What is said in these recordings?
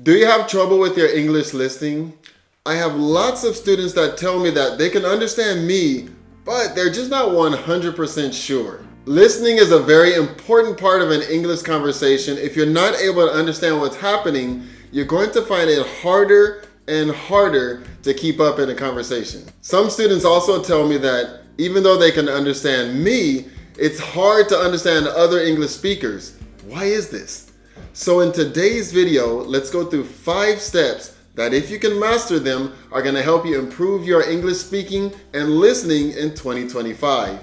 Do you have trouble with your English listening? I have lots of students that tell me that they can understand me, but they're just not 100% sure. Listening is a very important part of an English conversation. If you're not able to understand what's happening, you're going to find it harder and harder to keep up in a conversation. Some students also tell me that even though they can understand me, it's hard to understand other English speakers. Why is this? So in today's video, let's go through 5 steps that if you can master them are going to help you improve your English speaking and listening in 2025.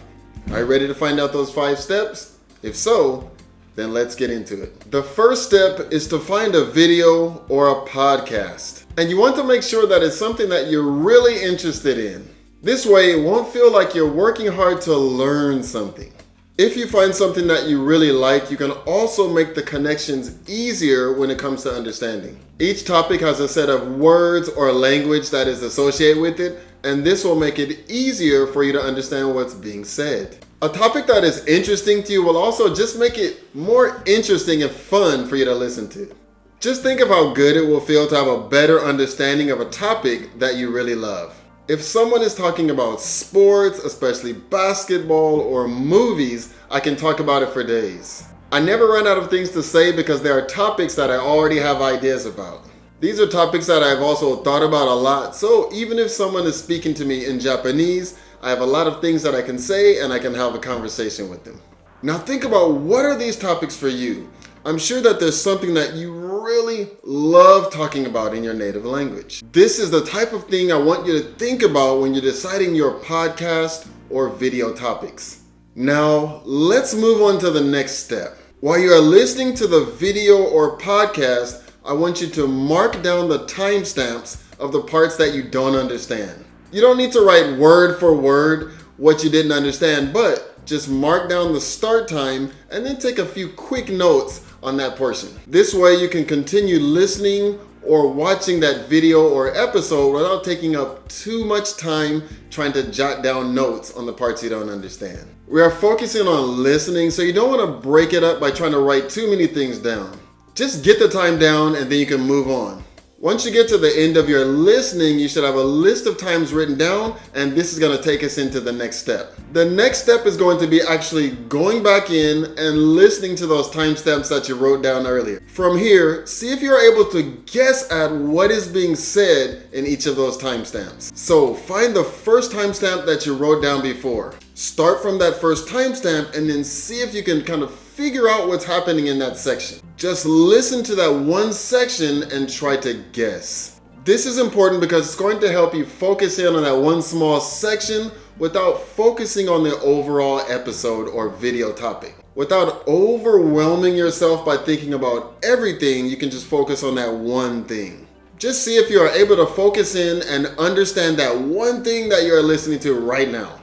Are you ready to find out those 5 steps? If so, then let's get into it. The first step is to find a video or a podcast. And you want to make sure that it's something that you're really interested in. This way, it won't feel like you're working hard to learn something. If you find something that you really like, you can also make the connections easier when it comes to understanding. Each topic has a set of words or language that is associated with it, and this will make it easier for you to understand what's being said. A topic that is interesting to you will also just make it more interesting and fun for you to listen to. Just think of how good it will feel to have a better understanding of a topic that you really love. If someone is talking about sports, especially basketball or movies, I can talk about it for days. I never run out of things to say because there are topics that I already have ideas about. These are topics that I've also thought about a lot, so even if someone is speaking to me in Japanese, I have a lot of things that I can say and I can have a conversation with them. Now think about, what are these topics for you? I'm sure that there's something that you really love talking about in your native language. This is the type of thing I want you to think about when you're deciding your podcast or video topics. Now, let's move on to the next step. While you are listening to the video or podcast, I want you to mark down the timestamps of the parts that you don't understand. You don't need to write word for word what you didn't understand, but just mark down the start time and then take a few quick notes on that portion. This way you can continue listening or watching that video or episode without taking up too much time trying to jot down notes on the parts you don't understand. We are focusing on listening, so you don't want to break it up by trying to write too many things down. Just get the time down and then you can move on. Once you get to the end of your listening, you should have a list of times written down, and this is going to take us into the next step. The next step is going to be actually going back in and listening to those timestamps that you wrote down earlier. From here, see if you're able to guess at what is being said in each of those timestamps. So find the first timestamp that you wrote down before. Start from that first timestamp and then see if you can kind of figure out what's happening in that section. Just listen to that one section and try to guess. This is important because it's going to help you focus in on that one small section without focusing on the overall episode or video topic. Without overwhelming yourself by thinking about everything, you can just focus on that one thing. Just see if you are able to focus in and understand that one thing that you're listening to right now.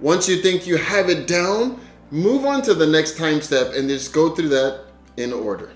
Once you think you have it down, move on to the next time step and just go through that in order.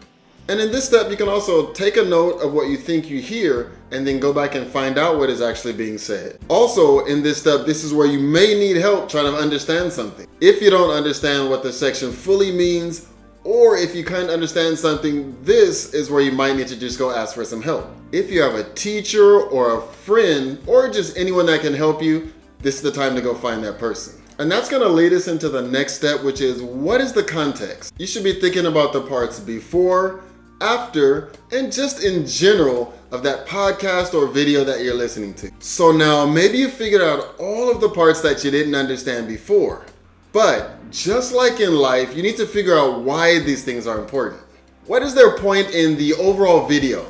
And in this step, you can also take a note of what you think you hear and then go back and find out what is actually being said. Also, in this step, this is where you may need help trying to understand something. If you don't understand what the section fully means, or if you can't understand something, this is where you might need to just go ask for some help. If you have a teacher or a friend or just anyone that can help you, this is the time to go find that person. And that's going to lead us into the next step, which is, what is the context? You should be thinking about the parts before, after, and just in general of that podcast or video that you're listening to. So now maybe you figured out all of the parts that you didn't understand before. But just like in life, you need to figure out why these things are important. What is their point in the overall video?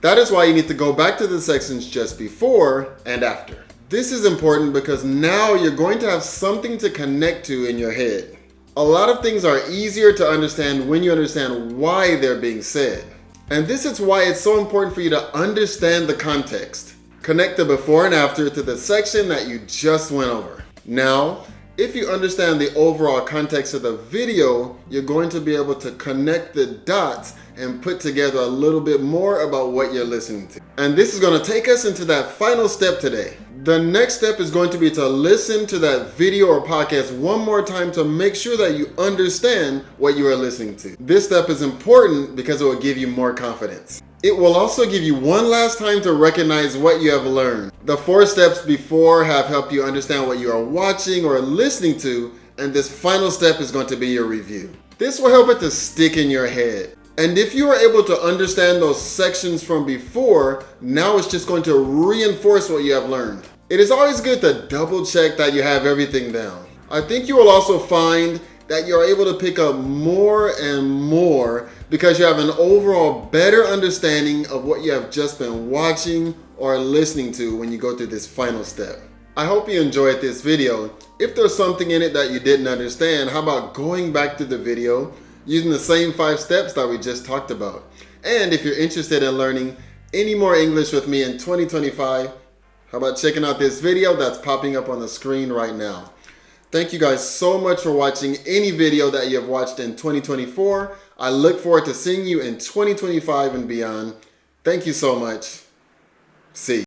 That is why you need to go back to the sections just before and after. This is important because now you're going to have something to connect to in your head. A lot of things are easier to understand when you understand why they're being said. And this is why it's so important for you to understand the context. Connect the before and after to the section that you just went over. Now, if you understand the overall context of the video, you're going to be able to connect the dots and put together a little bit more about what you're listening to. And this is going to take us into that final step today. The next step is going to be to listen to that video or podcast one more time to make sure that you understand what you are listening to. This step is important because it will give you more confidence. It will also give you one last time to recognize what you have learned. The 4 steps before have helped you understand what you are watching or listening to, and this final step is going to be your review. This will help it to stick in your head. And if you are able to understand those sections from before, now it's just going to reinforce what you have learned. It is always good to double check that you have everything down. I think you will also find that you're able to pick up more and more because you have an overall better understanding of what you have just been watching or listening to when you go through this final step. I hope you enjoyed this video. If there's something in it that you didn't understand, how about going back to the video using the same 5 steps that we just talked about? And if you're interested in learning any more English with me in 2025, how about checking out this video that's popping up on the screen right now? Thank you guys so much for watching any video that you have watched in 2024. I look forward to seeing you in 2025 and beyond. Thank you so much. See you.